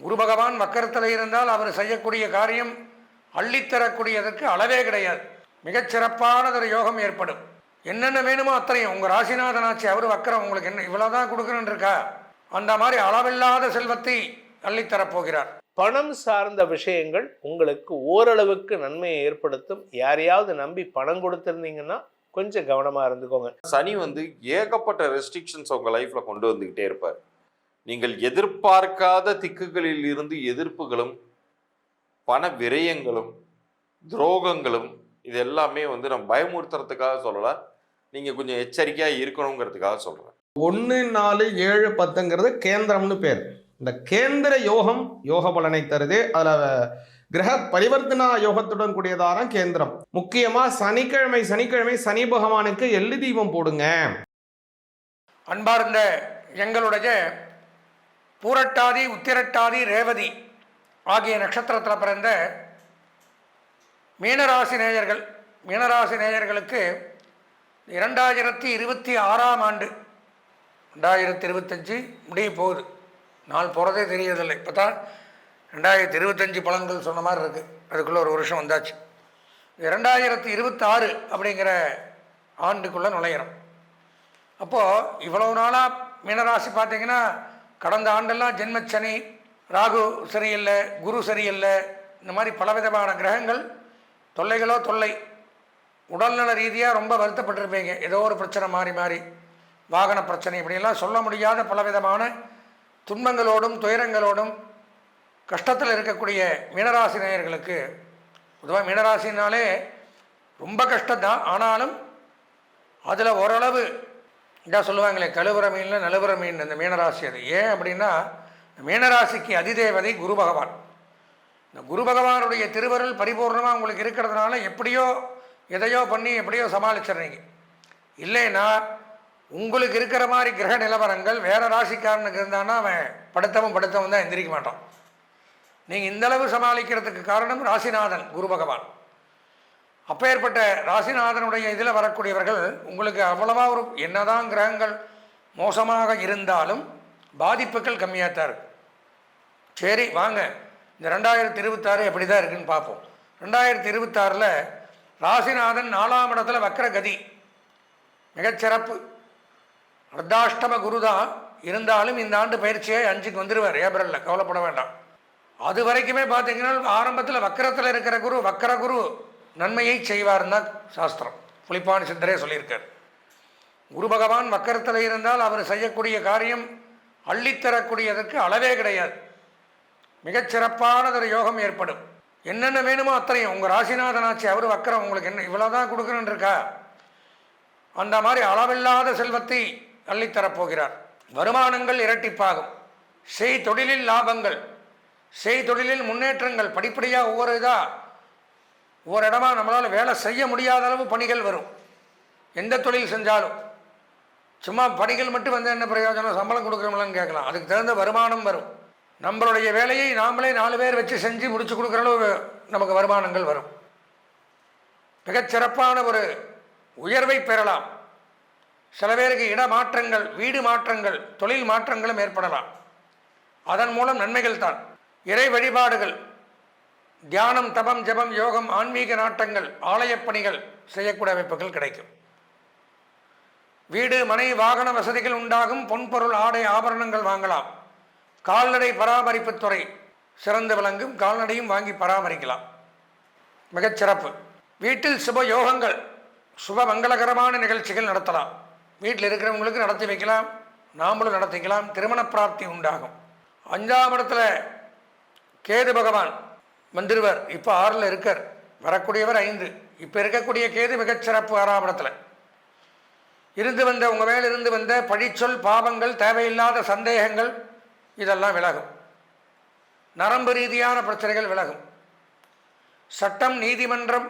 குரு பகவான் வக்கரத்தில் இருந்தால் அவர் செய்யக்கூடிய காரியம் அள்ளித்தரக்கூடியதற்கு அளவே கிடையாது. மிகச்சிறப்பானதொரு யோகம் ஏற்படும். என்னென்ன வேணுமோ அத்தனையும் உங்கள் ராசிநாதனாச்சு அவர் வக்கரம் உங்களுக்கு என்ன இவ்வளோதான் கொடுக்கணுன்னு இருக்கா, அந்த மாதிரி அளவில்லாத செல்வத்தை அள்ளித்தரப்போகிறார். பணம் சார்ந்த விஷயங்கள் உங்களுக்கு ஓரளவுக்கு நன்மையை ஏற்படுத்தும். யாரையாவது நம்பி பணம் கொடுத்துருந்தீங்கன்னா கொஞ்சம் கவனமாக இருந்துக்கோங்க. சனி ஏகப்பட்ட ரெஸ்ட்ரிக்ஷன்ஸ் உங்கள் லைஃப்பில் கொண்டு வந்துக்கிட்டே இருப்பார். நீங்கள் எதிர்பார்க்காத திக்குகளில் இருந்து எதிர்ப்புகளும் பண விரயங்களும் துரோகங்களும் இது எல்லாமே நம்ம பயமுறுத்துறதுக்காக சொல்லலை, நீங்கள் கொஞ்சம் எச்சரிக்கையாக இருக்கணுங்கிறதுக்காக சொல்கிறேன். 1, 4, 7, 10ங்கிறது கேந்திரம்னு பேர். இந்த கேந்திர யோகம் யோக பலனை தருது. அதில் கிரக பரிவர்த்தனா யோகத்துடன் கூடியதான கேந்திரம். முக்கியமாக சனிக்கிழமை சனி பகவானுக்கு எள்ளு தீபம் போடுங்க. அன்பார்ந்த எங்களுடைய பூரட்டாதி உத்திரட்டாதி ரேவதி ஆகிய நட்சத்திரத்தில் பிறந்த மீனராசி நேயர்களுக்கு 2026ஆம் ஆண்டு 2025 முடிய போகுது. நாள் போகிறதே தெரியறதில்லை. இப்போ தான் 2025 பலன்கள் சொன்ன மாதிரி இருக்குது. அதுக்குள்ளே ஒரு வருஷம் வந்தாச்சு. 2026 அப்படிங்கிற ஆண்டுக்குள்ளே நுழையிறோம். அப்போது இவ்வளவு நாளாக மீனராசி பார்த்திங்கன்னா கடந்த ஆண்டெல்லாம் ஜென்மச்சனி, ராகு சரியில்லை, குரு சரியில்லை, இந்த மாதிரி பலவிதமான கிரகங்கள் தொல்லை, உடல்நல ரீதியாக ரொம்ப வருத்தப்பட்டிருப்பீங்க. ஏதோ ஒரு பிரச்சனை மாறி வாகன பிரச்சனை இப்படியெல்லாம் சொல்ல முடியாத பலவிதமான துன்பங்களோடும் துயரங்களோடும் கஷ்டத்தில் இருக்கக்கூடிய மீனராசி நேயர்களுக்கு, பொதுவாக மீனராசினாலே ரொம்ப கஷ்டம்தான். ஆனாலும் அதில் ஓரளவு இதாக சொல்லுவாங்களே கழுவுற மீனில் நழுவுற மீன் இந்த மீனராசி. அது ஏன் அப்படின்னா மீனராசிக்கு அதிதேவதை குரு பகவான். இந்த குரு பகவானுடைய திருவருள் பரிபூர்ணமாக உங்களுக்கு இருக்கிறதுனால எப்படியோ எதையோ பண்ணி எப்படியோ சமாளிச்சிடுறீங்க. இல்லைன்னா உங்களுக்கு இருக்கிற மாதிரி கிரக நிலவரங்கள் வேறு ராசிக்காரனுக்கு இருந்தான்னா அவன் படுத்தவன் தான் எந்திரிக்க மாட்டான். நீங்கள் இந்தளவு சமாளிக்கிறதுக்கு காரணம் ராசிநாதன் குரு பகவான். அப்பேற்பட்ட ராசிநாதனுடைய இதில் வரக்கூடியவர்கள் உங்களுக்கு அவ்வளவா ஒரு என்னதான் கிரகங்கள் மோசமாக இருந்தாலும் பாதிப்புகள் கம்மியாக தான் இருக்கு. சரி வாங்க, இந்த 2026 எப்படி தான் இருக்குன்னு பார்ப்போம். 2026 ராசிநாதன் 4ஆம் இடத்துல வக்ரகதி, மிகச்சிறப்பு. அர்த்தாஷ்டம குரு தான் இருந்தாலும் இந்த ஆண்டு பயிற்சியை 5க்கு வந்துடுவார் ஏப்ரலில், கவலைப்பட வேண்டாம். அது வரைக்குமே பார்த்தீங்கன்னா ஆரம்பத்தில் வக்கரத்தில் இருக்கிற வக்கர குரு நன்மையை செய்வார்னு தான் சாஸ்திரம், புலிப்பாணி சித்தரே சொல்லியிருக்கார். குரு பகவான் வக்கரத்தில் இருந்தால் அவர் செய்யக்கூடிய காரியம் அள்ளித்தரக்கூடியதற்கு அளவே கிடையாது. மிகச்சிறப்பானதொரு யோகம் ஏற்படும். என்னென்ன வேணுமோ அத்தனையும் உங்கள் ராசிநாதனாச்சு அவர் வக்கரம் உங்களுக்கு என்ன இவ்வளோதான் கொடுக்கணுன்னு இருக்கா, அந்த மாதிரி அளவில்லாத செல்வத்தை அள்ளித்தரப்போகிறார். வருமானங்கள் இரட்டிப்பாகும். தொழிலில் லாபங்கள், தொழிலில் முன்னேற்றங்கள், படிப்படியாக ஒவ்வொரு இடமா நம்மளால் வேலை செய்ய முடியாத அளவு பணிகள் வரும். எந்த தொழில் செஞ்சாலும் சும்மா பணிகள் மட்டும் வந்து என்ன பிரயோஜனம், சம்பளம் கொடுக்குறோம்லன்னு கேட்கலாம். அதுக்கு தகுந்த வருமானம் வரும். நம்மளுடைய வேலையை நாமளே 4 பேர் வச்சு செஞ்சு முடிச்சு கொடுக்குற அளவு நமக்கு வருமானங்கள் வரும். மிகச்சிறப்பான ஒரு உயர்வை பெறலாம். சில பேருக்கு இடமாற்றங்கள், வீடு மாற்றங்கள், தொழில் மாற்றங்களும் ஏற்படலாம். அதன் மூலம் நன்மைகள் தான். இறை வழிபாடுகள், தியானம், தபம், ஜபம், யோகம், ஆன்மீக நாட்டங்கள், ஆலயப்பணிகள் செய்யக்கூடிய அமைப்புகள் கிடைக்கும். வீடு மனை வாகன வசதிகள் உண்டாகும். பொன்பொருள் ஆடை ஆபரணங்கள் வாங்கலாம். கால்நடை பராமரிப்புத்துறை சிறந்து விளங்கும். கால்நடையும் வாங்கி பராமரிக்கலாம். மிகச்சிறப்பு. வீட்டில் சுப யோகங்கள், சுப மங்களகரமான நிகழ்ச்சிகள் நடத்தலாம். வீட்டில் இருக்கிறவங்களுக்கு நடத்தி வைக்கலாம், நாமளும் நடத்திக்கலாம். திருமண பிராப்தி உண்டாகும். 5ஆம் இடத்துல கேது பகவான் வந்துடுவார். இப்போ 6ல் இருக்கார், வரக்கூடியவர் 5. இப்போ இருக்கக்கூடிய கேது மிகச்சிறப்பு. 6ஆம் இடத்துல இருந்து வந்த உங்கள் மேல் இருந்து வந்த பழிச்சொல், பாவங்கள், தேவையில்லாத சந்தேகங்கள் இதெல்லாம் விலகும். நரம்பு ரீதியான பிரச்சனைகள் விலகும். சட்டம், நீதிமன்றம்,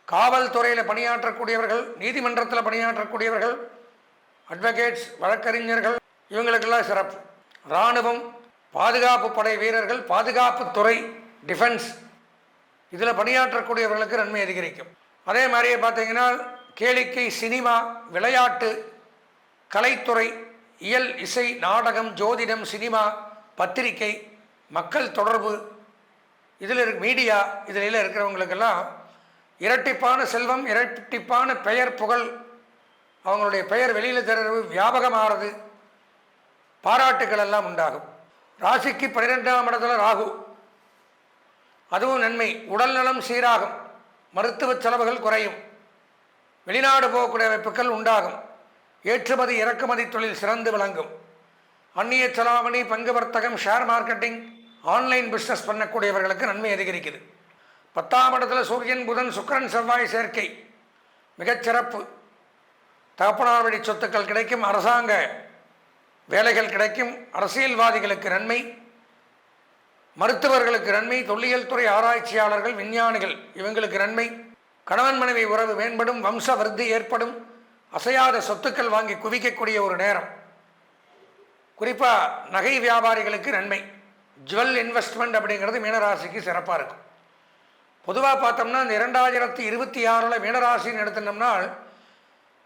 காவல்துறையில் பணியாற்றக்கூடியவர்கள், நீதிமன்றத்தில் பணியாற்றக்கூடியவர்கள், அட்வொகேட்ஸ், வழக்கறிஞர்கள் இவங்களுக்கெல்லாம் சிறப்பு. இராணுவம், பாதுகாப்பு படை வீரர்கள், பாதுகாப்புத்துறை, டிஃபென்ஸ் இதில் பணியாற்றக்கூடியவர்களுக்கு நன்மை அதிகரிக்கும். அதே மாதிரியே பார்த்தீங்கன்னா கேளிக்கை, சினிமா, விளையாட்டு, கலைத்துறை, இயல், இசை, நாடகம், ஜோதிடம், சினிமா, பத்திரிகை மக்கள் தொடர்பு, இதில் மீடியா, இதில் இருக்கிறவங்களுக்கெல்லாம் இரட்டிப்பான செல்வம், இரட்டிப்பான பெயர் புகழ், அவங்களுடைய பெயர் வெளியில் தருவது, வியாபகமாகிறது, பாராட்டுக்கள் எல்லாம் உண்டாகும். ராசிக்கு 12ஆம் இடத்துல ராகு, அதுவும் நன்மை. உடல் நலம் சீராகும், மருத்துவ செலவுகள் குறையும், வெளிநாடு போகக்கூடிய வாய்ப்புகள் உண்டாகும், ஏற்றுமதி இறக்குமதி தொழில் சிறந்து விளங்கும், அந்நிய செலாவணி, பங்கு வர்த்தகம், ஷேர் மார்க்கெட்டிங், ஆன்லைன் பிஸ்னஸ் பண்ணக்கூடியவர்களுக்கு நன்மை அதிகரிக்குது. 10ஆம் இடத்துல சூரியன், புதன், சுக்கிரன், செவ்வாய் சேர்க்கை மிகச்சிறப்பு. தகப்பனார் வழி சொத்துக்கள் கிடைக்கும், அரசாங்க வேலைகள் கிடைக்கும், அரசியல்வாதிகளுக்கு நன்மை, மருத்துவர்களுக்கு நன்மை, தொல்லியல் துறை ஆராய்ச்சியாளர்கள், விஞ்ஞானிகள் இவங்களுக்கு நன்மை, கணவன் மனைவி உறவு மேம்படும், வம்ச விருத்தி ஏற்படும், அசையாத சொத்துக்கள் வாங்கி குவிக்கக்கூடிய ஒரு நேரம். குறிப்பாக நகை வியாபாரிகளுக்கு நன்மை, ஜுவல் இன்வெஸ்ட்மெண்ட் அப்படிங்கிறது மீனராசிக்கு சிறப்பாக இருக்கும். பொதுவாக பார்த்தோம்னா இந்த 2026 மீனராசின்னு எடுத்துட்டோம்னால்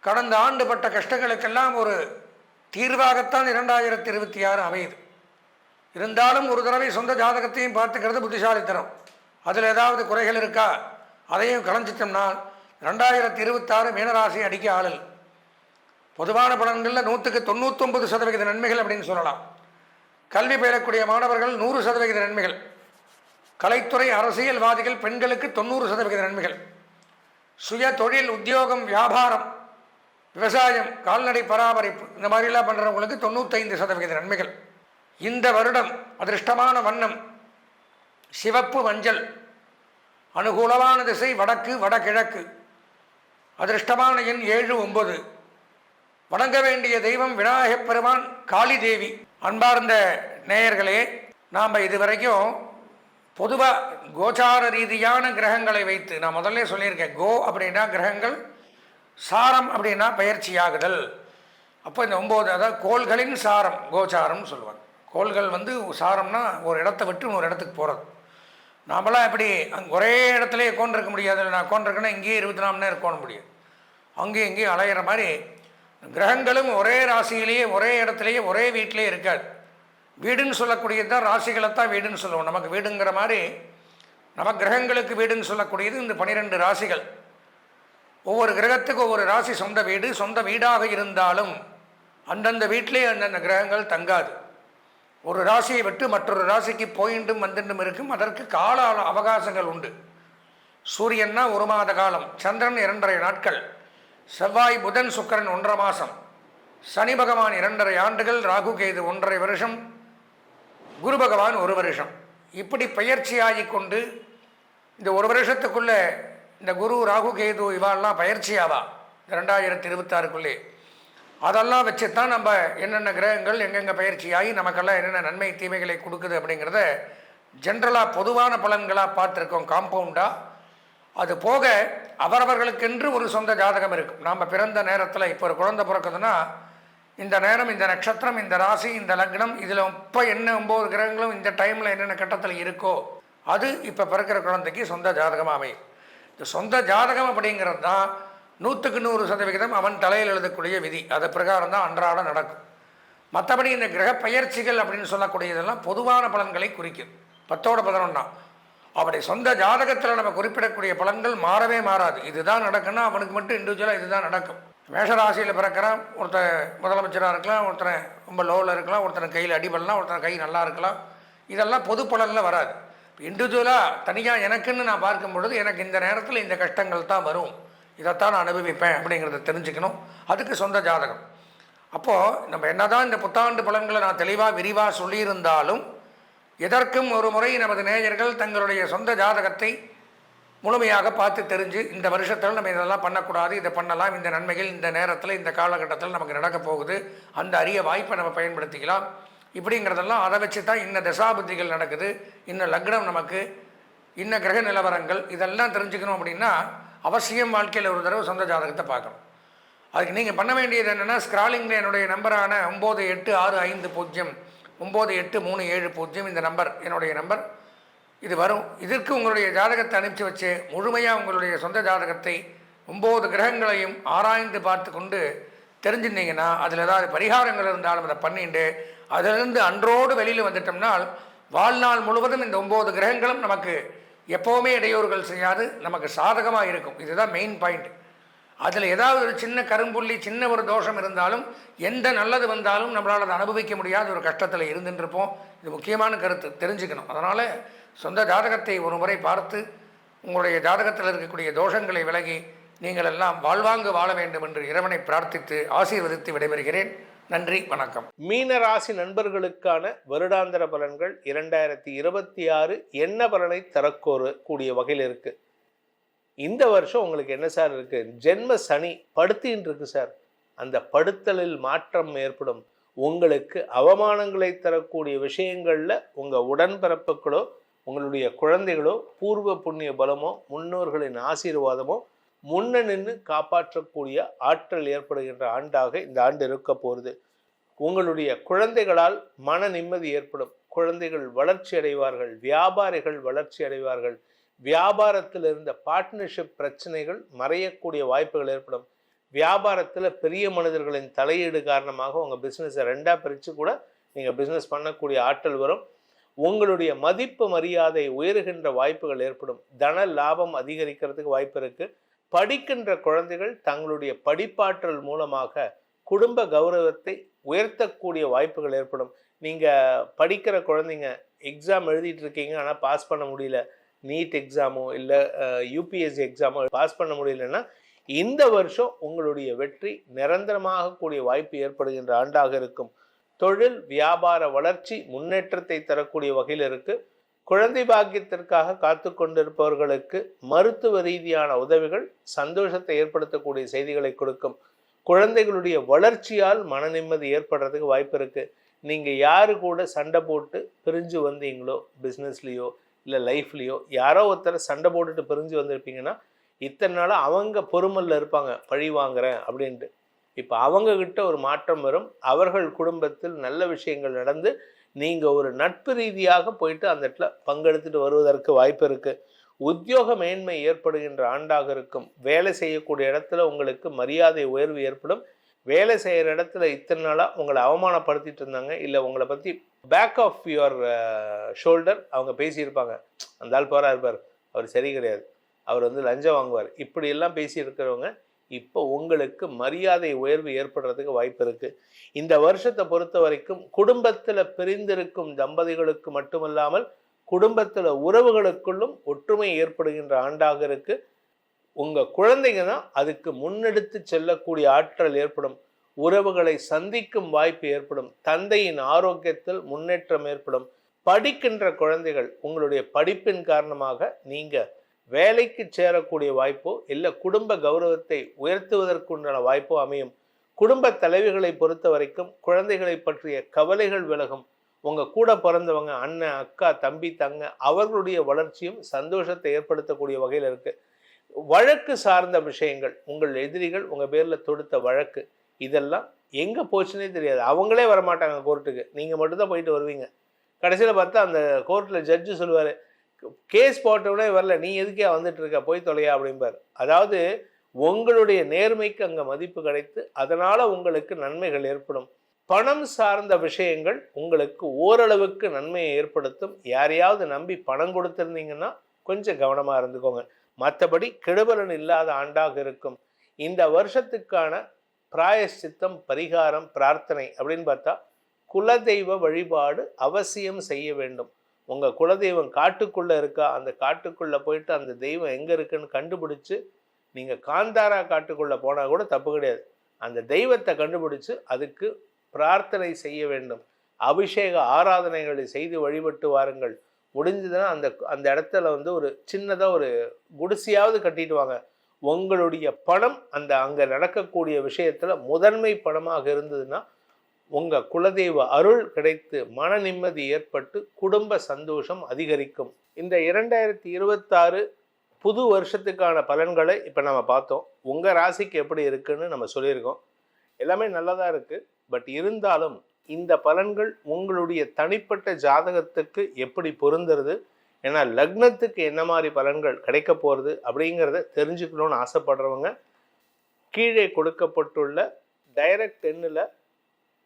கடந்த ஆண்டு பட்ட கஷ்டங்களுக்கெல்லாம் ஒரு தீர்வாகத்தான் 2026 அமையுது. இருந்தாலும் ஒரு தடவை சொந்த ஜாதகத்தையும் பார்த்துக்கிறது புத்திசாலித்தனம். அதில் ஏதாவது குறைகள் இருக்கா அதையும் களைஞ்சிட்டோம்னா 2026 மீனராசி அடிக்க ஆளல். பொதுவான பலன்களில் 199% நன்மைகள் அப்படின்னு சொல்லலாம். கல்வி பயிலக்கூடிய மாணவர்கள் 100% நன்மைகள், கலைத்துறை, அரசியல்வாதிகள், பெண்களுக்கு 90% நன்மைகள், சுய தொழில், உத்தியோகம், வியாபாரம், விவசாயம், கால்நடை பராமரிப்பு இந்த மாதிரிலாம் பண்ணுறவங்களுக்கு 95% நன்மைகள். இந்த வருடம் அதிர்ஷ்டமான வண்ணம் சிவப்பு, மஞ்சள். அனுகூலமான திசை வடக்கு, வடகிழக்கு. அதிர்ஷ்டமான எண் 7, 9. வணங்க வேண்டிய தெய்வம் விநாயகப் பெருமான், காளி தேவி. அன்பார்ந்த நேயர்களே, நாம் இதுவரைக்கும் பொதுவாக கோச்சார ரீதியான கிரகங்களை வைத்து நான் முதல்ல சொல்லியிருக்கேன். கோ அப்படின்னா கிரகங்கள், சாரம் அப்படின்னா பயிற்சியாகுதல். அப்போ இந்த 9, அதாவது கோள்களின் சாரம் கோச்சாரம்னு சொல்லுவாங்க. கோள்கள் சாரம்னா ஒரு இடத்த விட்டு இன்னொரு இடத்துக்கு போகிறது. நாமெல்லாம் எப்படி ஒரே இடத்துலையே உட்காந்துருக்க முடியாது. நான் உட்காந்துருக்கேன்னா இங்கேயே 24 மணி நேரம் உட்கார முடியாது. அங்கேயும் இங்கேயும் அலையிற மாதிரி கிரகங்களும் ஒரே ராசியிலேயே, ஒரே இடத்துலையே, ஒரே வீட்டிலே இருக்காது. வீடுன்னு சொல்லக்கூடியது தான் ராசிகளைத்தான் வீடுன்னு சொல்லுவோம். நமக்கு வீடுங்கிற மாதிரி நம்ம கிரகங்களுக்கு வீடுன்னு சொல்லக்கூடியது இந்த 12 ராசிகள். ஒவ்வொரு கிரகத்துக்கு ஒவ்வொரு ராசி சொந்த வீடு. சொந்த வீடாக இருந்தாலும் அந்தந்த வீட்டிலே அந்தந்த கிரகங்கள் தங்காது. ஒரு ராசியை விட்டு மற்றொரு ராசிக்கு போயிண்டும் வந்துட்டும் இருக்கும். அதற்கு கால அவகாசங்கள் உண்டு. சூரியன்னா 1 மாத காலம், சந்திரன் 2.5 நாட்கள், செவ்வாய், புதன், சுக்கிரன் 1.5 மாதம், சனி பகவான் 2.5 ஆண்டுகள், ராகு கேது 1.5 வருஷம், குரு பகவான் 1 வருஷம். இப்படி பயிற்சியாகி கொண்டு இந்த 1 வருஷத்துக்குள்ளே இந்த குரு, ராகு, கேது இவாள்லாம் பயிற்சியாவா 2026க்குள்ளே. அதெல்லாம் வச்சு தான் நம்ம என்னென்ன கிரகங்கள் எங்கெங்கே பயிற்சியாகி நமக்கெல்லாம் என்னென்ன நன்மை தீமைகளை கொடுக்குது அப்படிங்கிறத ஜென்ரலாக பொதுவான பலன்களாக பார்த்துருக்கோம், காம்பவுண்டாக. அது போக அவரவர்களுக்கென்று ஒரு சொந்த ஜாதகம் இருக்கும். நாம் பிறந்த நேரத்தில் இப்போ ஒரு குழந்தை பிறக்குதுன்னா இந்த நேரம், இந்த நட்சத்திரம், இந்த ராசி, இந்த லக்னம், இதில் இப்போ என்ன 9 கிரகங்களும் இந்த டைமில் என்னென்ன கட்டத்தில் இருக்கோ அது இப்போ பிறக்கிற குழந்தைக்கு சொந்த ஜாதகமாக அமையும். இந்த சொந்த ஜாதகம் அப்படிங்கிறது தான் 100க்கு 100% அவன் தலையில் எழுதக்கூடிய விதி. அது பிரகாரம் தான் அன்றாட நடக்கும். மற்றபடி இந்த கிரக பயிற்சிகள் அப்படின்னு சொல்லக்கூடியதெல்லாம் பொதுவான பலன்களை குறிக்கும். 10ஓட 11 அப்படி சொந்த ஜாதகத்தில் நம்ம குறிப்பிடக்கூடிய பலன்கள் மாறவே மாறாது. இதுதான் நடக்குன்னா அவனுக்கு மட்டும் இண்டிவிஜுவலாக இதுதான் நடக்கும். மேஷராசியில் பிறக்கிறான், ஒருத்தர் முதலமைச்சராக இருக்கலாம், ஒருத்தர் ரொம்ப லோவில் இருக்கலாம், ஒருத்தர் கையில் அடிபடலாம், ஒருத்தர் கை நல்லா இருக்கலாம். இதெல்லாம் பொது பலனில் வராது. இண்டிவிஜுவலாக தனியாக எனக்குன்னு நான் பார்க்கும் பொழுது எனக்கு இந்த நேரத்தில் இந்த கஷ்டங்கள் தான் வரும், இதைத்தான் நான் அனுபவிப்பேன் அப்படிங்கிறத தெரிஞ்சுக்கணும். அதுக்கு சொந்த ஜாதகம். அப்போது நம்ம என்ன தான் இந்த புத்தாண்டு பலன்களை நான் தெளிவாக விரிவாக சொல்லியிருந்தாலும் எதற்கும் ஒரு முறை நமது நேயர்கள் தங்களுடைய சொந்த ஜாதகத்தை முழுமையாக பார்த்து தெரிஞ்சு இந்த வருஷத்தில் நம்ம இதெல்லாம் பண்ணக்கூடாது, இதை பண்ணலாம், இந்த நன்மைகள் இந்த நேரத்தில் இந்த காலகட்டத்தில் நமக்கு நடக்க போகுது, அந்த அரிய வாய்ப்பை நம்ம பயன்படுத்திக்கலாம் இப்படிங்கிறதெல்லாம் அதை வச்சு தான் இன்ன தசாபுத்திகள் நடக்குது, இன்ன லக்னம் நமக்கு, இன்ன கிரக நிலவரங்கள் இதெல்லாம் தெரிஞ்சுக்கணும். அப்படின்னா அவசியம் வாழ்க்கையில் ஒரு தடவை சொந்த ஜாதகத்தை பார்க்கணும். அதுக்கு நீங்கள் பண்ண வேண்டியது என்னென்னா, ஸ்க்ராலிங்கில் என்னுடைய நம்பரான 9865 98370 இந்த நம்பர் என்னுடைய நம்பர், இது வரும். இதற்கு உங்களுடைய ஜாதகத்தை அனுப்பிச்சி வச்சு முழுமையாக உங்களுடைய சொந்த ஜாதகத்தை 9 கிரகங்களையும் ஆராய்ந்து பார்த்து கொண்டு தெரிஞ்சுருந்தீங்கன்னா அதில் ஏதாவது பரிகாரங்கள் இருந்தாலும் அதை பண்ணிட்டு அதிலிருந்து அன்றோடு வெளியில் வந்துட்டோம்னால் வாழ்நாள் முழுவதும் இந்த 9 கிரகங்களும் நமக்கு எப்போவுமே இடையூறுகள் செய்யாது, நமக்கு சாதகமாக இருக்கும். இதுதான் மெயின் பாயிண்ட். அதில் ஏதாவது ஒரு சின்ன கரும்புள்ளி, சின்ன ஒரு தோஷம் இருந்தாலும், எந்த நல்லது வந்தாலும் நம்மளால் அதை அனுபவிக்க முடியாத ஒரு கஷ்டத்தில் இருந்துருப்போம். இது முக்கியமான கருத்து, தெரிஞ்சுக்கணும். அதனால் சொந்த ஜாதகத்தை ஒரு முறை பார்த்து உங்களுடைய ஜாதகத்தில் இருக்கக்கூடிய தோஷங்களை விலகி நீங்கள் எல்லாம் வாழ்வாங்கு வாழ வேண்டும் என்று இறைவனை பிரார்த்தித்து ஆசீர்வதித்து விடைபெறுகிறேன். நன்றி, வணக்கம். மீன ராசி நண்பர்களுக்கான வருடாந்திர பலன்கள் 2026 என்ன பலனை தரக்கூடிய வகையில் இருக்கு. இந்த வருஷம் உங்களுக்கு என்ன சார் இருக்கு? ஜென்ம சனி படுத்தின்னு இருக்கு சார். அந்த படுத்தலில் மாற்றம் ஏற்படும். உங்களுக்கு அவமானங்களை தரக்கூடிய விஷயங்கள்ல உங்க உடன்பிறப்புகளோ உங்களுடைய குழந்தைகளோ பூர்வ புண்ணிய பலமோ முன்னோர்களின் ஆசீர்வாதமோ முன்ன நின்று காப்பாற்றக்கூடிய ஆற்றல் ஏற்படுகின்ற ஆண்டாக இந்த ஆண்டு இருக்க போகிறது. உங்களுடைய குழந்தைகளால் மன நிம்மதி ஏற்படும். குழந்தைகள் வளர்ச்சி அடைவார்கள், வியாபாரிகள் வளர்ச்சி அடைவார்கள். வியாபாரத்தில் இருந்த பார்ட்னர்ஷிப் பிரச்சனைகள் மறையக்கூடிய வாய்ப்புகள் ஏற்படும். வியாபாரத்தில் பெரிய மனிதர்களின் தலையீடு காரணமாக உங்கள் பிஸ்னஸை 2ஆக பிரித்து கூட நீங்கள் பிஸ்னஸ் பண்ணக்கூடிய ஆற்றல் வரும். உங்களுடைய மதிப்பு மரியாதை உயர்கின்ற வாய்ப்புகள் ஏற்படும். தன லாபம் அதிகரிக்கிறதுக்கு வாய்ப்பு இருக்குது. படிக்கின்ற குழந்தைகள் தங்களுடைய படிப்பாற்றல் மூலமாக குடும்ப கௌரவத்தை உயர்த்தக்கூடிய வாய்ப்புகள் ஏற்படும். நீங்கள் படிக்கிற குழந்தைங்க எக்ஸாம் எழுதிட்டு இருக்கீங்க, ஆனால் பாஸ் பண்ண முடியல, நீட் எக்ஸாமோ இல்லை யூபிஎஸ்சி எக்ஸாமோ பாஸ் பண்ண முடியலன்னா இந்த வருஷம் உங்களுடைய வெற்றி நிரந்தரமாக கூடிய வாய்ப்பு ஏற்படுகின்ற ஆண்டாக இருக்கும். தொழில் வியாபார வளர்ச்சி முன்னேற்றத்தை தரக்கூடிய வகையில் இருக்கு. குழந்தை பாக்கியத்திற்காக காத்து கொண்டிருப்பவர்களுக்கு மருத்துவ ரீதியான உதவிகள் சந்தோஷத்தை ஏற்படுத்தக்கூடிய செய்திகளை கொடுக்கும். குழந்தைகளுடைய வளர்ச்சியால் மன நிம்மதி ஏற்படுறதுக்கு வாய்ப்பு இருக்கு. நீங்கள் யாரு கூட சண்டை போட்டு பிரிஞ்சு வந்தீங்களோ, பிஸ்னஸ்லேயோ இல்லை லைஃப்லேயோ யாரோ ஒருத்தர் சண்டை போட்டுட்டு பிரிஞ்சு வந்திருப்பீங்கன்னா இத்தனை நாளாக அவங்க பொறுமல்ல இருப்பாங்க, பழி வாங்குறேன் அப்படின்ட்டு. இப்போ அவங்கக்கிட்ட ஒரு மாற்றம் வரும். அவர்கள் குடும்பத்தில் நல்ல விஷயங்கள் நடந்து நீங்கள் ஒரு நட்பு ரீதியாக போயிட்டு அந்த இடத்துல பங்கெடுத்துட்டு வருவதற்கு வாய்ப்பு இருக்குது. உத்தியோக மேன்மை ஏற்படுகின்ற ஆண்டாக இருக்கும். வேலை செய்யக்கூடிய இடத்துல உங்களுக்கு மரியாதை உயர்வு ஏற்படும். வேலை செய்கிற இடத்துல இத்தனை நாளாக உங்களை அவமானப்படுத்திட்டு இருந்தாங்க, இல்லை உங்களை பற்றி பேக் ஆஃப் யுவர் ஷோல்டர் அவங்க பேசியிருப்பாங்க. அந்த ஆள் போரா இருப்பார், அவர் சரி கிடையாது, அவர் லஞ்சம் வாங்குவார், இப்படியெல்லாம் பேசியிருக்கிறவங்க இப்போ உங்களுக்கு மரியாதை உயர்வு ஏற்படுறதுக்கு வாய்ப்பு இருக்குது. இந்த வருஷத்தை பொறுத்த வரைக்கும் குடும்பத்தில் பிரிந்திருக்கும் தம்பதிகளுக்கு மட்டுமல்லாமல் குடும்பத்தில் உறவுகளுக்குள்ளும் ஒற்றுமை ஏற்படுகின்ற ஆண்டாக இருக்கு. உங்கள் குழந்தைங்க தான் அதுக்கு முன்னெடுத்து செல்லக்கூடிய ஆற்றல் ஏற்படும். உறவுகளை சந்திக்கும் வாய்ப்பு ஏற்படும். தந்தையின் ஆரோக்கியத்தில் முன்னேற்றம் ஏற்படும். படிக்கின்ற குழந்தைகள் உங்களுடைய படிப்பின் காரணமாக நீங்கள் வேலைக்கு சேரக்கூடிய வாய்ப்போ இல்லை குடும்ப கௌரவத்தை உயர்த்துவதற்குண்டான வாய்ப்போ அமையும். குடும்ப தலைவிகளை பொறுத்த வரைக்கும் குழந்தைகளை பற்றிய கவலைகள் விலகும். உங்கள் கூட பிறந்தவங்க அண்ணன், அக்கா, தம்பி, தங்க அவர்களுடைய வளர்ச்சியும் சந்தோஷத்தை ஏற்படுத்தக்கூடிய வகையில் இருக்குது. வழக்கு சார்ந்த விஷயங்கள், உங்கள் எதிரிகள் உங்கள் பேரில் தொடுத்த வழக்கு, இதெல்லாம் எங்கே போச்சுன்னே தெரியாது. அவங்களே வரமாட்டாங்க கோர்ட்டுக்கு, நீங்கள் மட்டும்தான் போயிட்டு வருவீங்க. கடைசியில் பார்த்தா அந்த கோர்ட்டில் ஜட்ஜு சொல்லுவார், கேஸ் போட்டவுடனே வரல, நீ எதுக்கே வந்துட்டு இருக்க, போய் தொலையா அப்படிம்பார். அதாவது உங்களுடைய நேர்மைக்கு அங்கே மதிப்பு கிடைத்து அதனால் உங்களுக்கு நன்மைகள் ஏற்படும். பணம் சார்ந்த விஷயங்கள் உங்களுக்கு ஓரளவுக்கு நன்மையை ஏற்படுத்தும். யாரையாவது நம்பி பணம் கொடுத்துருந்தீங்கன்னா கொஞ்சம் கவனமாக இருந்துக்கோங்க. மற்றபடி கெடுபலன் இல்லாத ஆண்டாக இருக்கும். இந்த வருஷத்துக்கான பிராயஷ்சித்தம், பரிகாரம், பிரார்த்தனை அப்படின்னு பார்த்தா குலதெய்வ வழிபாடு அவசியம் செய்ய வேண்டும். உங்கள் குலதெய்வம் காட்டுக்குள்ளே இருக்கா, அந்த காட்டுக்குள்ளே போயிட்டு அந்த தெய்வம் எங்கே இருக்குன்னு கண்டுபிடிச்சி, நீங்கள் காந்தாரா காட்டுக்குள்ளே போனால் கூட தப்பு கிடையாது, அந்த தெய்வத்தை கண்டுபிடிச்சு அதுக்கு பிரார்த்தனை செய்ய வேண்டும். அபிஷேக ஆராதனைகளை செய்து வழிபட்டு வாருங்கள். முடிஞ்சதுன்னா அந்த இடத்துல ஒரு சின்னதாக ஒரு குடிசையாவது கட்டிட்டு வாங்க. உங்களுடைய பணம் அங்கே நடக்கக்கூடிய விஷயத்தில் முதன்மை பணமாக இருந்ததுன்னா உங்கள் குலதெய்வ அருள் கிடைத்து மன நிம்மதி ஏற்பட்டு குடும்ப சந்தோஷம் அதிகரிக்கும். இந்த 2026 புது வருஷத்துக்கான பலன்களை இப்போ நம்ம பார்த்தோம். உங்கள் ராசிக்கு எப்படி இருக்குன்னு நம்ம சொல்லியிருக்கோம். எல்லாமே நல்லதாக இருக்குது. பட் இருந்தாலும் இந்த பலன்கள் உங்களுடைய தனிப்பட்ட ஜாதகத்துக்கு எப்படி பொருந்துறது, ஏன்னா லக்னத்துக்கு என்ன மாதிரி பலன்கள் கிடைக்க போகிறது அப்படிங்கிறத தெரிஞ்சுக்கணும்னு ஆசைப்படுறவங்க கீழே கொடுக்கப்பட்டுள்ள டைரக்ட் எண்ணில்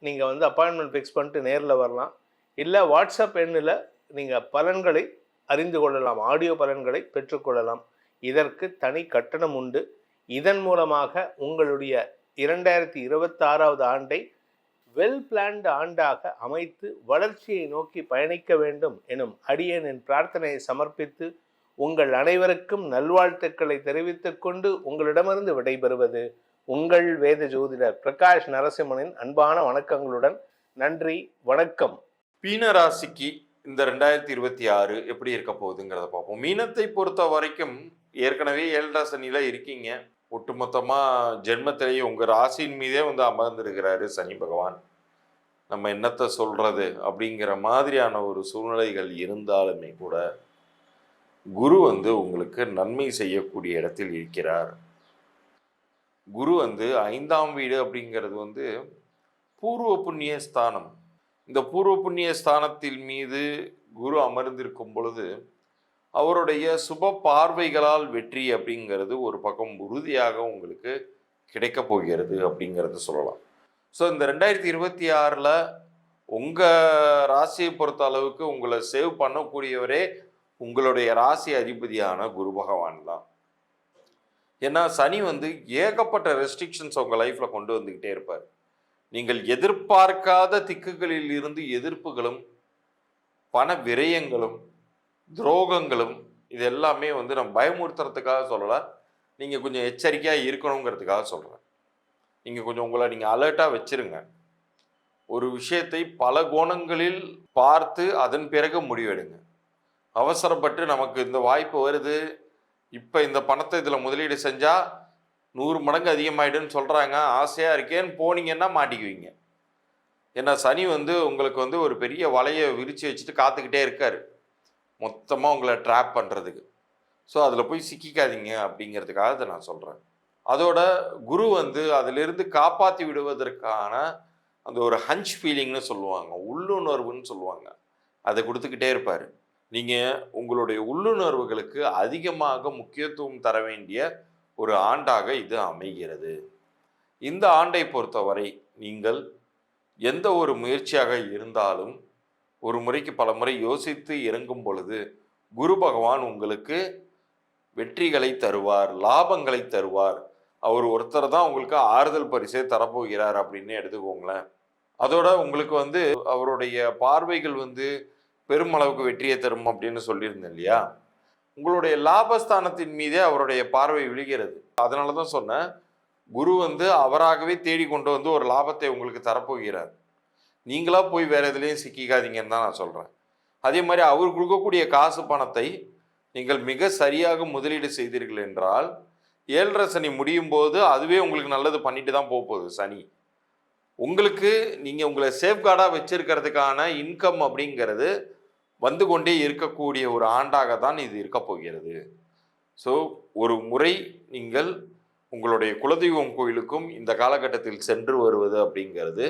நீங்கள் அப்பாயின்மெண்ட் ஃபிக்ஸ் பண்ணிட்டு நேரில் வரலாம். இல்லை வாட்ஸ்அப் எண்ணில் நீங்கள் பலன்களை அறிந்து கொள்ளலாம், ஆடியோ பலன்களை பெற்றுக்கொள்ளலாம். இதற்கு தனி கட்டணம் உண்டு. இதன் மூலமாக உங்களுடைய 2026வது ஆண்டை வெல் பிளான்டு ஆண்டாக அமைத்து வளர்ச்சியை நோக்கி பயணிக்க வேண்டும் எனும் அடியேனின் பிரார்த்தனையை சமர்ப்பித்து உங்கள் அனைவருக்கும் நல்வாழ்த்துக்களை தெரிவித்துக் கொண்டு உங்களிடமிருந்து விடைபெறுவது உங்கள் வேத ஜோதிடர் பிரகாஷ் நரசிம்மனின் அன்பான வணக்கங்களுடன். நன்றி, வணக்கம். மீன ராசிக்கு இந்த 2026 எப்படி இருக்க போகுதுங்கிறத பார்ப்போம். மீனத்தை பொறுத்த வரைக்கும் ஏற்கனவே 7 சனியில இருக்கீங்க. ஒட்டுமொத்தமா ஜென்மத்திலேயே உங்க ராசியின் மீதே வந்து அமர்ந்திருக்கிறாரு சனி பகவான். நம்ம என்னத்தை சொல்றது அப்படிங்கிற மாதிரியான ஒரு சூழ்நிலைகள் இருந்தாலுமே கூட குரு வந்து உங்களுக்கு நன்மை செய்யக்கூடிய இடத்தில் இருக்கிறார். குரு வந்து 5ஆம் வீடு அப்படிங்கிறது வந்து பூர்வ புண்ணிய ஸ்தானம். இந்த பூர்வ புண்ணிய ஸ்தானத்தின் மீது குரு அமர்ந்திருக்கும் பொழுது அவருடைய சுப பார்வைகளால் வெற்றி அப்படிங்கிறது ஒரு பக்கம் உறுதியாக உங்களுக்கு கிடைக்க போகிறது அப்படிங்கிறத சொல்லலாம். ஸோ இந்த 2026ல் உங்கள் ராசியை பொறுத்த அளவுக்கு உங்களை சேவ் பண்ணக்கூடியவரே உங்களுடைய ராசி அதிபதியான குரு பகவான் தான். ஏன்னா சனி வந்து ஏகப்பட்ட ரெஸ்ட்ரிக்ஷன்ஸ் உங்கள் லைஃப்பில் கொண்டு வந்துக்கிட்டே இருப்பார். நீங்கள் எதிர்பார்க்காத திக்குகளில் இருந்து எதிர்ப்புகளும் பண விரயங்களும் துரோகங்களும் இது எல்லாமே வந்து நம்ம பயமுறுத்துறதுக்காக சொல்லலை, நீங்கள் கொஞ்சம் எச்சரிக்கையாக இருக்கணுங்கிறதுக்காக சொல்கிறேன். நீங்கள் கொஞ்சம் உங்களை நீங்கள் அலர்ட்டாக வச்சுருங்க. ஒரு விஷயத்தை பல கோணங்களில் பார்த்து அதன் பிறகு முடிவெடுங்க. அவசரப்பட்டு நமக்கு இந்த வாய்ப்பு வருது, இப்போ இந்த பணத்தை இதில் முதலீடு செஞ்சால் 100 மடங்கு அதிகமாகிடுன்னு சொல்கிறாங்க, ஆசையாக இருக்கேன்னு போனீங்கன்னா மாட்டிக்குவீங்க. ஏன்னா சனி வந்து உங்களுக்கு வந்து ஒரு பெரிய வலையை விரித்து வச்சுட்டு காத்துக்கிட்டே இருக்கார் மொத்தமாக உங்களை ட்ராப் பண்ணுறதுக்கு. ஸோ அதில் போய் சிக்கிக்காதீங்க அப்படிங்கிறதுக்காக அதை நான் சொல்கிறேன். அதோட குரு வந்து அதிலிருந்து காப்பாற்றி விடுவதற்கான அந்த ஒரு ஹஞ்ச் ஃபீலிங்னு சொல்லுவாங்க, உள்ளுணர்வுன்னு சொல்லுவாங்க, அதை கொடுத்துக்கிட்டே இருப்பார். நீங்கள் உங்களுடைய உள்ளுணர்வுகளுக்கு அதிகமாக முக்கியத்துவம் தர வேண்டிய ஒரு ஆண்டாக இது அமைகிறது. இந்த ஆண்டை பொறுத்தவரை நீங்கள் எந்த ஒரு முயற்சியாக இருந்தாலும் ஒரு முறைக்கு பல முறை யோசித்து இறங்கும் பொழுது குரு பகவான் உங்களுக்கு வெற்றிகளை தருவார், லாபங்களை தருவார். அவர் ஒருத்தர் தான் உங்களுக்கு ஆறுதல் பரிசை தரப்போகிறார் அப்படின்னு எடுத்துக்கோங்களேன். அதோட உங்களுக்கு வந்து அவருடைய பார்வைகள் வந்து பெருமளவுக்கு வெற்றியை தரும் அப்படின்னு சொல்லியிருந்தேன் இல்லையா, உங்களுடைய லாபஸ்தானத்தின் மீதே அவருடைய பார்வை விழுகிறது. அதனால தான் சொன்னேன், குரு வந்து அவராகவே தேடி கொண்டு வந்து ஒரு லாபத்தை உங்களுக்கு தரப்போகிறார். நீங்களா போய் வேற எதுலேயும் சிக்கிக்காதீங்கன்னு தான் நான் சொல்கிறேன். அதே மாதிரி அவர் கொடுக்கக்கூடிய காசு பணத்தை நீங்கள் மிக சரியாக முதலீடு செய்தீர்கள் என்றால் 7.5 சனி முடியும் போது அதுவே உங்களுக்கு நல்லது பண்ணிட்டு தான் போகுது சனி. உங்களுக்கு நீங்கள் உங்களை சேஃப்கார்டாக வச்சிருக்கிறதுக்கான இன்கம் அப்படிங்கிறது வந்து கொண்டே இருக்கக்கூடிய ஒரு ஆண்டாக தான் இது இருக்க போகிறது. ஸோ ஒரு முறை நீங்கள் உங்களுடைய குலதெய்வம் கோயிலுக்கும் இந்த காலகட்டத்தில் சென்று வருவது அப்படிங்கிறது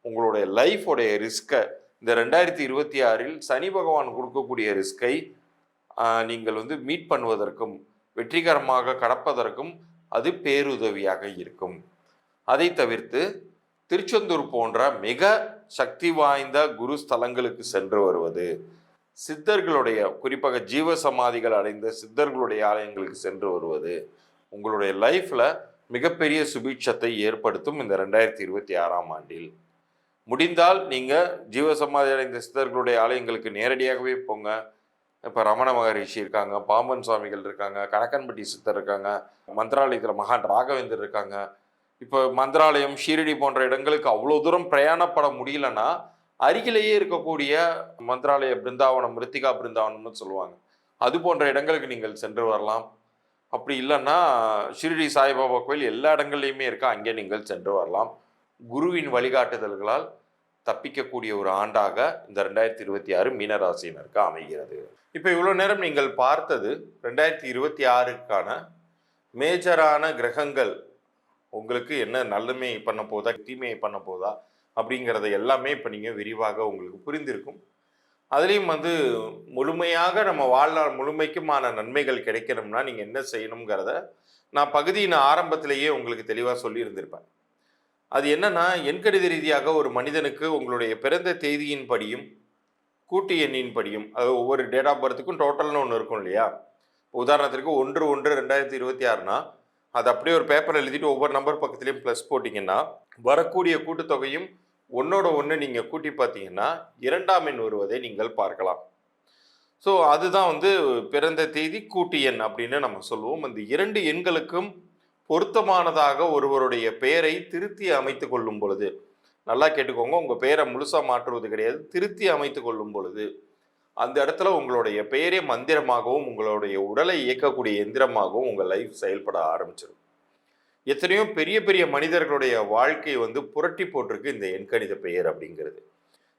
உங்களுடைய லைஃபோடைய ரிஸ்கை, இந்த 2026ல் சனி பகவான் கொடுக்கக்கூடிய ரிஸ்கை நீங்கள் வந்து மீட் பண்ணுவதற்கும் வெற்றிகரமாக கடப்பதற்கும் அது பேருதவியாக இருக்கும். அதை தவிர்த்து திருச்செந்தூர் போன்ற மிக சக்தி வாய்ந்த குரு ஸ்தலங்களுக்கு சென்று வருவது, சித்தர்களுடைய குறிப்பாக ஜீவ சமாதிகள் அடைந்த சித்தர்களுடைய ஆலயங்களுக்கு சென்று வருவது உங்களுடைய லைஃப்பில் மிகப்பெரிய சுபீட்சத்தை ஏற்படுத்தும். இந்த 2026ஆம் ஆண்டில் முடிந்தால் நீங்கள் ஜீவசமாதி அடைந்த சித்தர்களுடைய ஆலயங்களுக்கு நேரடியாகவே போங்க. இப்போ ரமண மகரிஷி இருக்காங்க, பாம்பன் சுவாமிகள் இருக்காங்க, கணக்கன்பட்டி சித்தர் இருக்காங்க, மந்திராலயத்தில் மகான் ராகவேந்தர் இருக்காங்க. இப்போ மந்திராலயம், ஷீரடி போன்ற இடங்களுக்கு அவ்வளோ தூரம் பிரயாணப்பட முடியலன்னா அருகிலேயே இருக்கக்கூடிய மந்திராலய பிருந்தாவனம், மிருத்திகா பிருந்தாவனம்னு சொல்லுவாங்க, அது போன்ற இடங்களுக்கு நீங்கள் சென்று வரலாம். அப்படி இல்லைன்னா ஷிரடி சாய்பாபா கோயில் எல்லா இடங்கள்லையுமே இருக்கா, அங்கே நீங்கள் சென்று வரலாம். குருவின் வழிகாட்டுதல்களால் தப்பிக்கக்கூடிய ஒரு ஆண்டாக இந்த 2026 மீனராசினருக்கு அமைகிறது. இப்போ இவ்வளோ நேரம் நீங்கள் பார்த்தது 2026க்கான மேஜரான கிரகங்கள் உங்களுக்கு என்ன நன்மை பண்ண போதா தீமையை பண்ண போதா அப்படிங்கிறத எல்லாமே இப்போ நீங்கள் விரிவாக உங்களுக்கு புரிந்திருக்கும். அதுலேயும் வந்து முழுமையாக நம்ம வாழ்நாள் முழுமைக்குமான நன்மைகள் கிடைக்கணும்னா நீங்கள் என்ன செய்யணுங்கிறத நான் பகுதியின் ஆரம்பத்திலேயே உங்களுக்கு தெளிவாக சொல்லியிருந்திருப்பேன். அது என்னன்னா, எண்கணித ரீதியாக ஒரு மனிதனுக்கு உங்களுடைய பிறந்த தேதியின் படியும் கூட்டு எண்ணின் படியும், அது ஒவ்வொரு டேட் ஆஃப் பர்த்துக்கும் டோட்டல்னு ஒன்று இருக்கும் இல்லையா? உதாரணத்திற்கு 1/1/2026னா அது அப்படியே ஒரு பேப்பர் எழுதிட்டு ஒவ்வொரு நம்பர் பக்கத்துலேயும் ப்ளஸ் போட்டிங்கன்னா வரக்கூடிய கூட்டுத்தொகையும் ஒன்னோட ஒன்று நீங்கள் கூட்டி பார்த்தீங்கன்னா 2ஆம் எண் வருவதை நீங்கள் பார்க்கலாம். ஸோ அதுதான் வந்து பிறந்த தேதி கூட்டு எண் அப்படின்னு நம்ம சொல்லுவோம். அந்த 2 எண்களுக்கும் பொருத்தமானதாக ஒருவருடைய பெயரை திருத்தி அமைத்து கொள்ளும் பொழுது, நல்லா கேட்டுக்கோங்க, உங்கள் பெயரை முழுசாக மாற்றுவது கிடையாது, திருத்தி அமைத்து கொள்ளும் பொழுது அந்த இடத்துல உங்களுடைய பெயரே மந்திரமாகவும் உங்களுடைய உடலை இயக்கக்கூடிய எந்திரமாகவும் உங்கள் லைஃப் செயல்பட ஆரம்பிச்சிடும். எத்தனையோ பெரிய பெரிய மனிதர்களுடைய வாழ்க்கை வந்து புரட்டி போட்டிருக்கு இந்த எண்கணித பெயர் அப்படிங்கிறது.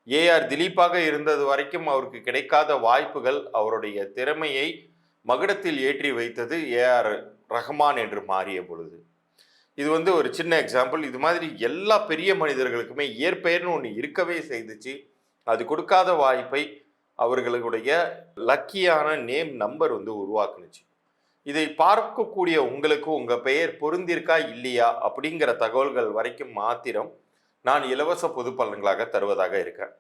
ஏஆர் திலீப்பாக இருந்தது வரைக்கும் அவருக்கு கிடைக்காத வாய்ப்புகள் அவருடைய திறமையை மகுடத்தில் ஏற்றி வைத்தது ஏஆர் ரஹ்மான் என்று மாறிய பொழுது. இது வந்து ஒரு சின்ன எக்ஸாம்பிள். இது மாதிரி எல்லா பெரிய மனிதர்களுக்குமே இயற்பெயர்னு ஒன்று இருக்கவே செய்துச்சு. அது கொடுக்காத வாய்ப்பை அவர்களுடைய லக்கியான நேம் நம்பர் வந்து உருவாக்குனுச்சு. இதை பார்க்கக்கூடிய உங்களுக்கு உங்கள் பெயர் பொருந்திருக்கா இல்லையா அப்படிங்கிற தகவல்கள் வரைக்கும் மாத்திரம் நான் இலவச பொது பலன்களாக தருவதாக இருக்கேன்.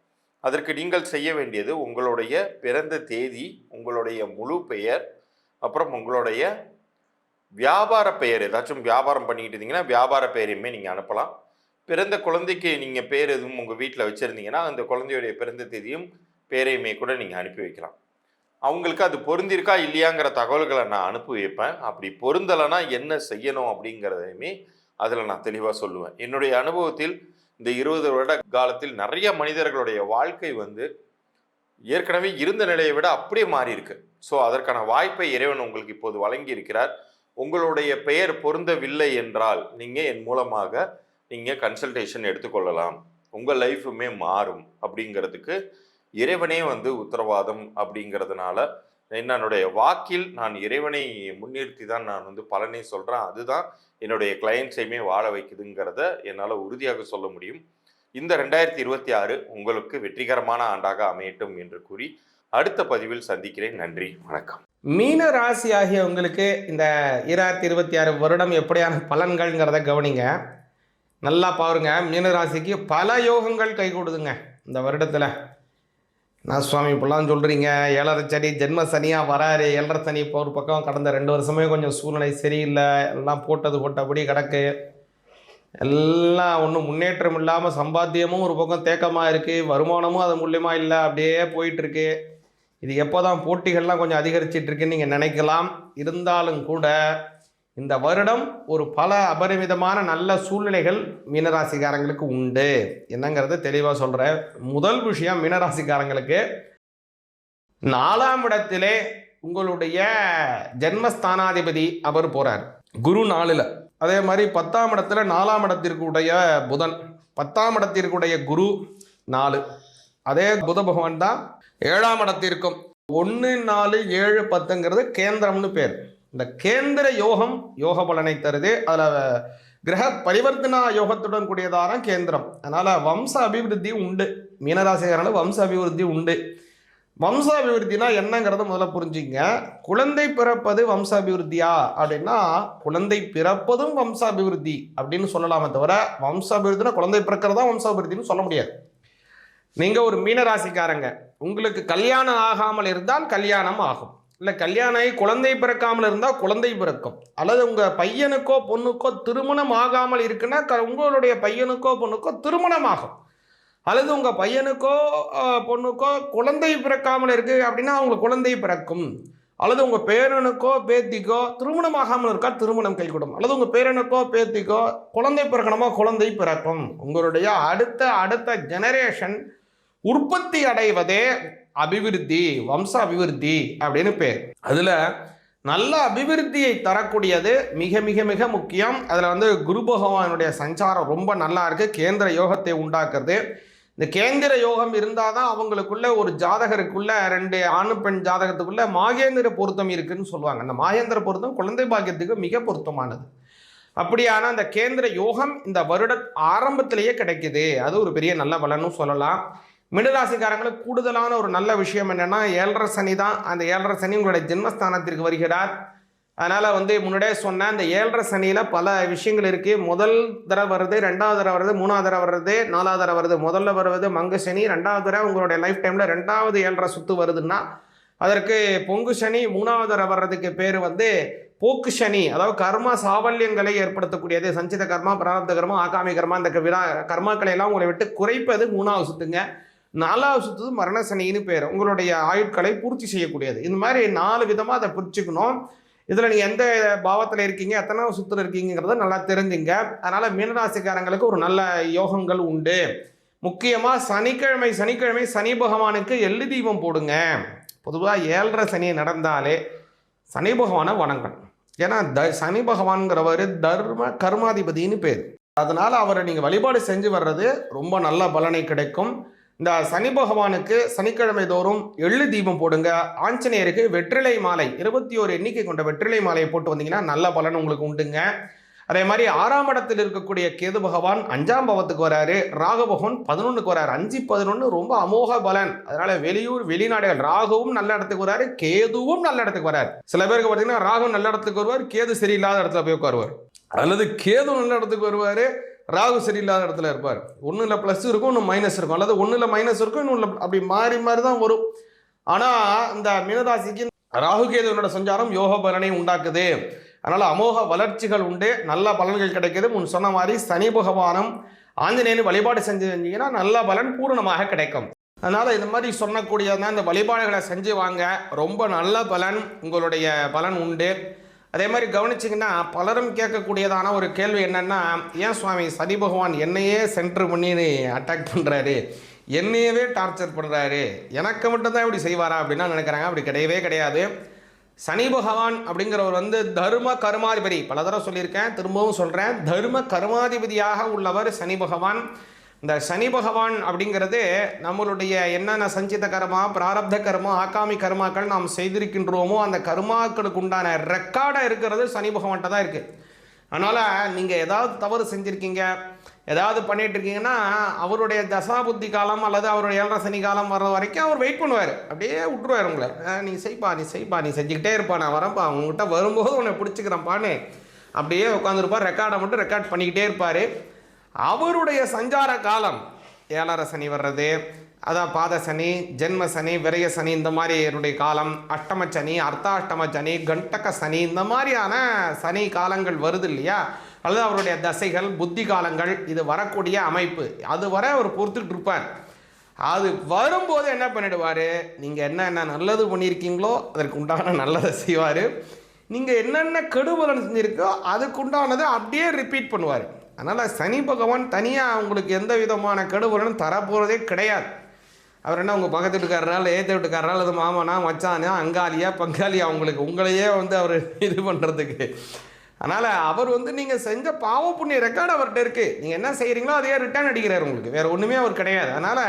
அதற்கு நீங்கள் செய்ய வேண்டியது உங்களுடைய பிறந்த தேதி, உங்களுடைய முழு பெயர், அப்புறம் உங்களுடைய வியாபார பெயர். ஏதாச்சும் வியாபாரம் பண்ணிக்கிட்டு இருந்தீங்கன்னா வியாபார பெயரையுமே நீங்கள் அனுப்பலாம். பிறந்த குழந்தைக்கு நீங்கள் பேர் எதுவும் உங்கள் வீட்டில் வச்சுருந்தீங்கன்னா அந்த குழந்தையுடைய பிறந்த தேதியும் பேரையுமே கூட நீங்கள் அனுப்பி வைக்கலாம். அவங்களுக்கு அது பொருந்திருக்கா இல்லையாங்கிற தகவல்களை நான் அனுப்பி வைப்பேன். அப்படி பொருந்தலைன்னா என்ன செய்யணும் அப்படிங்கிறதையுமே அதில் நான் தெளிவாக சொல்லுவேன். என்னுடைய அனுபவத்தில் இந்த 20 வருட காலத்தில் நிறைய மனிதர்களுடைய வாழ்க்கை வந்து ஏற்கனவே இருந்த நிலையை விட அப்படியே மாறி இருக்கு. ஸோ அதற்கான வாய்ப்பை இறைவன் உங்களுக்கு இப்போது வழங்கி இருக்கிறார். உங்களுடைய பெயர் பொருந்தவில்லை என்றால் நீங்கள் என் மூலமாக நீங்கள் கன்சல்டேஷன் எடுத்துக்கொள்ளலாம். உங்கள் லைஃபுமே மாறும் அப்படிங்கிறதுக்கு இறைவனே வந்து உத்தரவாதம். அப்படிங்கிறதுனால என்னுடைய வாக்கில் நான் இறைவனை முன்னிறுத்தி தான் நான் வந்து பலனை சொல்கிறேன். அதுதான் என்னுடைய கிளையண்ட்ஸையுமே வாழ வைக்குதுங்கிறத என்னால் உறுதியாக சொல்ல முடியும். இந்த 2026 உங்களுக்கு வெற்றிகரமான ஆண்டாக அமையட்டும் என்று கூறி அடுத்த பதிவில் சந்திக்கிறேன். நன்றி, வணக்கம். மீன ராசி ஆகிய உங்களுக்கு இந்த 2026 வருடம் எப்படியான பலன்கள்ங்கிறத கவனிங்க. நல்லா பாருங்க, மீனராசிக்கு பல யோகங்கள் கை கொடுதுங்க இந்த வருடத்தில். நான் சுவாமி இப்படிலாம் சொல்கிறீங்க, 7.5 சனி ஜென்ம சனியாக வராரு. 7.5 சனி இப்போ ஒரு பக்கம் கடந்த 2 வருஷமே கொஞ்சம் சூழ்நிலை சரியில்லை, எல்லாம் போட்டபடி கிடக்கு, எல்லாம் ஒன்றும் முன்னேற்றம் இல்லாமல் சம்பாத்தியமும் ஒரு பக்கம் தேக்கமாக இருக்குது, வருமானமும் அது மூலியமாக இல்லை, அப்படியே போயிட்டுருக்கு. இது எப்போ தான் போட்டிகள்லாம் கொஞ்சம் அதிகரிச்சிட்ருக்குன்னு நீங்கள் நினைக்கலாம். இருந்தாலும் கூட இந்த வருடம் ஒரு பல அபரிமிதமான நல்ல சூழ்நிலைகள் மீனராசிக்காரங்களுக்கு உண்டு. என்னங்கிறத தெளிவாக சொல்கிறேன். முதல் விஷயம், மீனராசிக்காரங்களுக்கு 4ஆம் இடத்திலே உங்களுடைய ஜென்மஸ்தானாதிபதி அவர் போகிறார், குரு 4ல். அதே மாதிரி 10ஆம் இடத்துல 4ஆம் இடத்திற்குடைய புதன், 10ஆம் இடத்திற்குடைய குரு 4. அதே புத பகவான் தான் 7ஆம் இடத்திற்கும். 1, 4, 7, 10ங்கிறது கேந்திரம்னு பேர். இந்த கேந்திர யோகம் யோக பலனை தருது. அதில் கிரக பரிவர்த்தனா யோகத்துடன் கூடியதான கேந்திரம். அதனால் வம்ச அபிவிருத்தி உண்டு. மீனராசிக்காரர்கள் வம்ச அபிவிருத்தி உண்டு. வம்ச அபிவிருத்தினா என்னங்கிறத முதல்ல புரிஞ்சுங்க. குழந்தை பிறப்பது வம்ச அபிவிருத்தியா அப்படின்னா, குழந்தை பிறப்பதும் வம்ச அபிவிருத்தி அப்படின்னு சொல்லலாமே தவிர, வம்ச அபிவிருத்தினா குழந்தை பிறக்கிறதா வம்ச அபிவிருத்தின்னு சொல்ல முடியாது. நீங்கள் ஒரு மீனராசிக்காரங்க, உங்களுக்கு கல்யாணம் ஆகாமல் இருந்தால் கல்யாணம் ஆகும், இல்லை கல்யாணம் ஆகி குழந்தை பிறக்காமல் இருந்தால் குழந்தை பிறக்கும், அல்லது உங்கள் பையனுக்கோ பொண்ணுக்கோ திருமணம் ஆகாமல் இருக்குன்னா உங்களுடைய பையனுக்கோ பொண்ணுக்கோ திருமணம் ஆகும், அல்லது உங்கள் பையனுக்கோ பொண்ணுக்கோ குழந்தை பிறக்காமல் இருக்குது அப்படின்னா அவங்களுக்கு குழந்தை பிறக்கும், அல்லது உங்கள் பேரனுக்கோ பேத்திக்கோ திருமணம் ஆகாமல் இருக்கா திருமணம் கைகூடும், அல்லது உங்கள் பேரனுக்கோ பேத்திக்கோ குழந்தை பிறக்கணுமோ குழந்தை பிறக்கும். உங்களுடைய அடுத்த ஜெனரேஷன் உற்பத்தி அடைவதே அபிவிருத்தி, வம்ச அபிவிருத்தி அப்படின்னு பேர். அதில் நல்ல அபிவிருத்தியை தரக்கூடியது மிக மிக மிக முக்கியம். அதில் வந்து குரு பகவானுடைய சஞ்சாரம் ரொம்ப நல்லா இருக்குது, கேந்திர யோகத்தை உண்டாக்குறது. இந்த கேந்திர யோகம் இருந்தால் தான் அவங்களுக்குள்ள ஒரு ஜாதகருக்குள்ள 2 ஆண் பெண் ஜாதகத்துக்குள்ள மாகேந்திர பொருத்தம் இருக்குன்னு சொல்லுவாங்க. அந்த மாகேந்திர பொருத்தம் குழந்தை பாக்கியத்துக்கு மிக பொருத்தமானது. அப்படியான அந்த கேந்திர யோகம் இந்த வருட ஆரம்பத்திலேயே கிடைக்குது. அது ஒரு பெரிய நல்ல பலன்னு சொல்லலாம். மிடராசிக்காரங்களுக்கு கூடுதலான ஒரு நல்ல விஷயம் என்னென்னா, 7.5 சனி தான். அந்த 7.5 சனி உங்களுடைய ஜென்மஸ்தானத்திற்கு வருகிறார். அதனால் முன்னாடியே சொன்ன இந்த 7.5 சனியில் பல விஷயங்கள் இருக்குது. முதல் தடவை வருது, 2வது தடவை வருது, 3வது தடவை வருது, 4வது தடவை வருது. முதல்ல வருவது மங்கு சனி, 2வது தடவை உங்களுடைய லைஃப் டைமில் 2வது 7.5 சுற்று வருதுன்னா அதற்கு பொங்கு சனி. 3வது தடவை வர்றதுக்கு பேர் போக்கு சனி, அதாவது கர்ம சாவல்யங்களை ஏற்படுத்தக்கூடியது. சஞ்சித கர்மா, பிராரப்த கர்மா, ஆகாமி கர்மா, இந்த கர்மாக்களை எல்லாம் உங்களை விட்டு குறைப்பது 3வது சுத்துங்க. 4வது சுத்து மரண சனின்னு பேர், உங்களுடைய ஆயுட்களை பூர்த்தி செய்யக்கூடியது. இந்த மாதிரி 4 விதமாக அதை பிரிச்சுக்கணும். இதில் நீங்கள் எந்த பாவத்தில் இருக்கீங்க, எத்தனாவது சுற்றில் இருக்கீங்கிறத நல்லா தெரிஞ்சுங்க. அதனால் மீனராசிக்காரங்களுக்கு ஒரு நல்ல யோகங்கள் உண்டு. முக்கியமாக சனிக்கிழமை சனி பகவானுக்கு எள்ளு தீபம் போடுங்க. பொதுவாக 7.5 சனி நடந்தாலே சனி பகவானை வணங்கணும். ஏன்னா சனி பகவான்கிறவர் தர்ம கர்மாதிபதினு பேர். அதனால் அவரை நீங்கள் வழிபாடு செஞ்சு வர்றது ரொம்ப நல்ல பலனை கிடைக்கும். இந்த சனி பகவானுக்கு சனிக்கிழமை தோறும் எள்ளு தீபம் போடுங்க. ஆஞ்சநேயருக்கு வெற்றிலை மாலை 21 எண்ணிக்கை கொண்ட வெற்றிலை மாலையை போட்டு வந்தீங்கன்னா நல்ல பலன் உங்களுக்கு உண்டுங்க. அதே மாதிரி 6ஆம் இடத்தில் இருக்கக்கூடிய கேது பகவான் 5ஆம் பாவத்துக்கு வராரு. ராகு பகவான் 11க்கு வராரு. 5, 11 ரொம்ப அமோக பலன். அதனால வெளியூர் வெளிநாடுகள் ராகுவும் நல்ல இடத்துக்கு வராரு, கேதுவும் நல்ல இடத்துக்கு வராரு. சில பேருக்கு பார்த்தீங்கன்னா ராகு நல்ல இடத்துக்கு வருவார், கேது சரியில்லாத இடத்துல போய் உட்காருவார். அல்லது கேது நல்ல இடத்துக்கு வருவார், ராகு சரியில்லாத இடத்துல இருப்பார். ஒன்றில் ப்ளஸ் இருக்கும், இன்னும் மைனஸ் இருக்கும், அல்லது ஒன்றில் மைனஸ் இருக்கும், இன்னும் அப்படி மாறி மாறி தான் வரும். ஆனால் இந்த மீனராசிக்கு ராகு கேதுவனோட சஞ்சாரம் யோக பலனை உண்டாக்குது. அதனால் அமோக வளர்ச்சிகள் உண்டு, நல்ல பலன்கள் கிடைக்குது. முன் சொன்ன மாதிரி சனி பகவானும் ஆஞ்சநேயன் வழிபாடு செஞ்சு செஞ்சீங்கன்னா நல்ல பலன் பூரணமாக கிடைக்கும். அதனால் இந்த மாதிரி சொன்னக்கூடியதான் இந்த வழிபாடுகளை செஞ்சு வாங்க, ரொம்ப நல்ல பலன் உங்களுடைய பலன் உண்டு. அதே மாதிரி கவனிச்சிங்கன்னா பலரும் கேட்கக்கூடியதான ஒரு கேள்வி என்னென்னா, ஏன் சுவாமி சனி பகவான் என்னையே சென்டர் பண்ணி அட்டாக் பண்ணுறாரு, என்னையவே டார்ச்சர் பண்ணுறாரு, எனக்கு மட்டும்தான் இப்படி செய்வாரா அப்படின்னா நினைக்கிறாங்க. அப்படி கிடையவே கிடையாது. சனி பகவான் அப்படிங்கிறவர் தர்ம கர்மாதிபதி. பல தடவை சொல்லியிருக்கேன், திரும்பவும் சொல்கிறேன், தர்ம கர்மாதிபதியாக உள்ளவர் சனி பகவான். இந்த சனி பகவான் அப்படிங்கிறது நம்மளுடைய என்னென்ன சஞ்சித கர்மா, பிராரப்த கர்மா, ஆகாமி கர்மாக்கள் நாம் செய்திருக்கின்றோமோ அந்த கர்மாக்களுக்கு உண்டான ரெக்கார்டாக இருக்கிறது சனி பகவான்கிட்ட தான் இருக்குது. அதனால் நீங்கள் ஏதாவது தவறு செஞ்சுருக்கீங்க, ஏதாவது பண்ணிகிட்டு இருக்கீங்கன்னா அவருடைய தசாபுத்தி காலம் அல்லது அவருடைய 7.5 சனி காலம் வர்ற வரைக்கும் அவர் வெயிட் பண்ணுவார். அப்படியே விட்டுருவார் உங்களை. நீ செய்ப்பா நீ செஞ்சுக்கிட்டே இருப்பா, நான் வரேன்ப்பா, உங்கள்கிட்ட வரும்போது உன்னை பிடிச்சிக்கிறேன்ப்பான்னு அப்படியே உட்காந்துருப்பார். ரெக்கார்டை மட்டும் ரெக்கார்ட் பண்ணிக்கிட்டே இருப்பார். அவருடைய சஞ்சார காலம் 7.5 சனி வர்றது, அதான் பாத சனி, ஜென்ம சனி, விரய சனி, இந்த மாதிரி என்னுடைய காலம், அஷ்டம சனி, அர்த்தாஷ்டம சனி, கண்டக சனி, இந்த மாதிரியான சனி காலங்கள் வருது இல்லையா, அல்லது அவருடைய தசைகள் புத்தி காலங்கள் இது வரக்கூடிய அமைப்பு, அது வர அவர் பொறுத்துக்கிட்டு இருப்பார். அது வரும்போது என்ன பண்ணிடுவார், நீங்கள் என்ன நல்லது பண்ணியிருக்கீங்களோ அதற்கு உண்டான நல்லதை செய்வார். நீங்கள் என்னென்ன கெடுபலன் செஞ்சுருக்கோ அதுக்கு உண்டானதை அப்படியே ரிப்பீட் பண்ணுவார். அதனால் சனி பகவான் தனியாக உங்களுக்கு எந்த விதமான கெடுபலனும் தரப்போகிறதே கிடையாது. அவர் என்ன உங்கள் பக்கத்து வீட்டுக்காரரால், ஏற்ற வீட்டுக்காரரால், அது மாமனா மச்சானா அங்காளியா பங்காளியா உங்களையே அவர் இது பண்ணுறதுக்கு. அதனால் அவர் நீங்கள் செஞ்ச பாவ புண்ணிய ரெக்கார்டு அவர்கிட்ட இருக்குது. நீங்கள் என்ன செய்கிறீங்களோ அதையே ரிட்டர்ன் அடிக்கிறார் உங்களுக்கு, வேறு ஒன்றுமே அவர் கிடையாது. அதனால்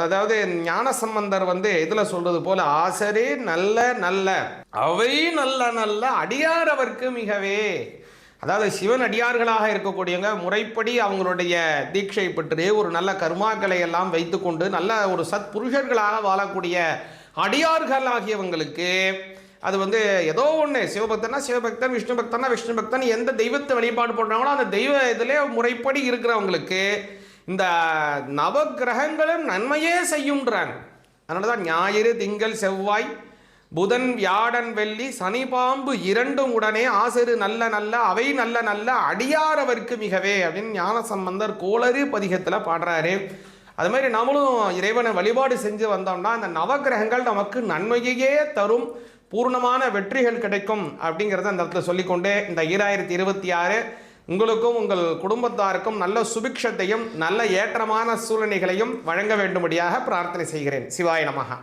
அதாவது ஞானசம்பந்தர் இதில் சொல்கிறது போல், ஆசரே நல்ல நல்ல அவை நல்ல நல்ல அடியார் அவருக்கு மிகவே. அதாவது சிவன் அடியார்களாக இருக்கக்கூடியவங்க முறைப்படி அவங்களுடைய தீட்சை பெற்று ஒரு நல்ல கர்மாக்களை எல்லாம் வைத்துக்கொண்டு நல்ல ஒரு சத் புருஷர்களாக வாழக்கூடிய அடியார்கள் ஆகியவங்களுக்கு அது ஏதோ ஒன்று, சிவபக்தனா சிவபக்தன், விஷ்ணு பக்தனா விஷ்ணு பக்தன், எந்த தெய்வத்தை வழிபாடு பண்ணுறாங்களோ அந்த தெய்வ இதிலே முறைப்படி இருக்கிறவங்களுக்கு இந்த நவகிரகங்களும் நன்மையே செய்யுன்றாங்க. அதனால தான் ஞாயிறு, திங்கள், செவ்வாய், புதன், வியாழன், வெள்ளி, சனி, பாம்பு 2ம் உடனே ஆசிரு நல்ல நல்ல அவை நல்ல நல்ல அடியார் அவருக்கு மிகவே அப்படின்னு ஞானசம்பந்தர் கோளறு பதிகத்தில் பாடுறாரு. அது மாதிரி நம்மளும் இறைவனை வழிபாடு செஞ்சு வந்தோம்னா அந்த நவகிரகங்கள் நமக்கு நன்மையே தரும், பூர்ணமான வெற்றிகள் கிடைக்கும் அப்படிங்கிறத அந்த இடத்துல சொல்லிக்கொண்டே இந்த 2026 உங்களுக்கும் உங்கள் குடும்பத்தாருக்கும் நல்ல சுபிக்ஷத்தையும் நல்ல ஏற்றமான சூழ்நிலைகளையும் வழங்க வேண்டும்படியாக பிரார்த்தனை செய்கிறேன். சிவாய நமஹ.